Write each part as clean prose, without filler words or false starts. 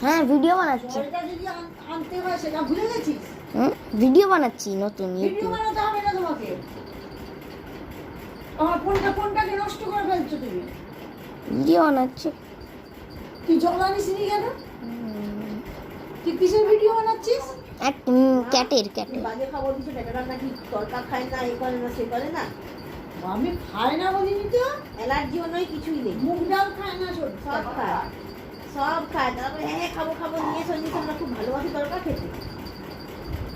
হ্যাঁ ভিডিও বানাচ্ছি। ভিডিও বানাচ্ছি নতুন ইউটিউব। ভিডিও বানাচ্ছি। তুই জল আনিস নি কেন? তুই কিসের ভিডিও বানাচ্ছিস? ক্যাটের বাজে খবর দিচ্ছে, বেটারা নাকি তরকা খায় না, এ করে না, সে করে না। আমি খাই না বলিনি তো। অ্যালার্জি নয়, কিছুই নেই। মুগ ডাল খায় না, সব খায়, সব খায়। তারপরে হ্যাঁ খাবো খাবো নিয়ে নিয়ে আমরা খুব ভালোবাসি তরকা খেতে।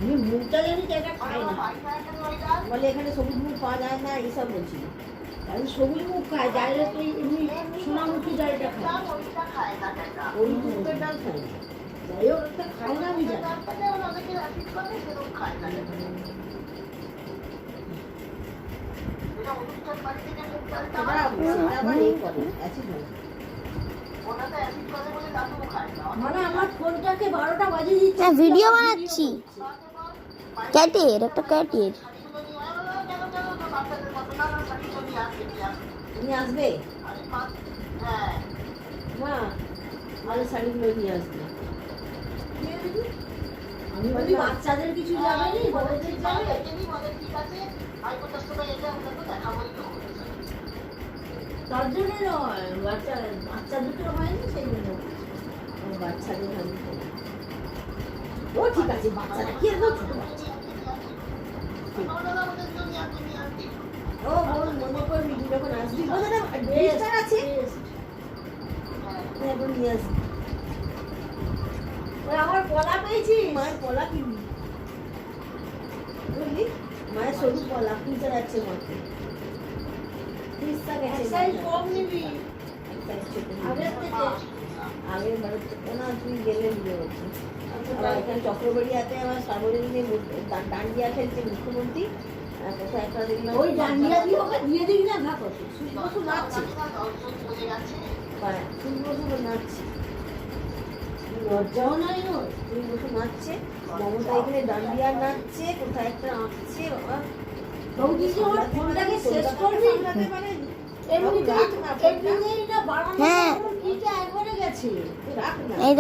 আমি মুগটা জানি তো, এটা খাই না। বলে এখানে সবুজ মুখ পাওয়া যায় না, এইসব বলছিল। আমি সবুজ মুগ খাই, ডাইরেক্ট এমনি সোনামুখী ডালটা খাই। ওই মুখের ডাল খাই। যাই হোক, একটা খাই না আমি জানি। মানে আমার ফোনটাকে 12টা বাজে দিচ্ছে। হ্যাঁ ভিডিও বানাচ্ছি। ক্যাটের একটা ক্যাটের। তুমি আসবে? মা ভালো শাড়িগুলো নিয়ে আসবে। আমি বলি বাচ্চাদের কিছু যাবে নি, বড়দের যাবে। তার জন্য নয়, বাচ্চা দুটো হয়নি সেই জন্য। বাচ্চাদের আমি ও ঠিক আছে, বাচ্চাটা কি আর ছোট বাচ্চা। ও বল, মনে করবি যখন আসবি ড্রেসটার আছে এখন নিয়ে আসবি। ওই আমার পলা পেয়েছি, মায়ের পলা কিনবি বুঝলি, মায়ের সরু পলা কিনতে যাচ্ছে মাকে। কম নিবি আগের থেকে। আগের বারে না তুই গেলে নিয়ে হচ্ছে। এখানে চক্রবাড়িয়াতে আমার সার্বজনীন ডান্ডিয়া খেলছে মুখ্যমন্ত্রী। কোথায় একটা দেখলাম ওই ডান্ডিয়া দিয়ে ওকে দিয়ে দিবি না, ভাগ করতে বসু নাচছে, বসু নাচছে, লজ্জাও নাই ওর। তুই বসু নাচছে, মমতা এখানে ডান্ডিয়া নাচছে, কোথায় একটা আঁকছে। বাবা বৌদি যে আমার ফোনটাকে শেষ করবি, এমনিতেই না বাড়ানো, হ্যাঁ কিটা একবারে গেছে। রাখ না। এই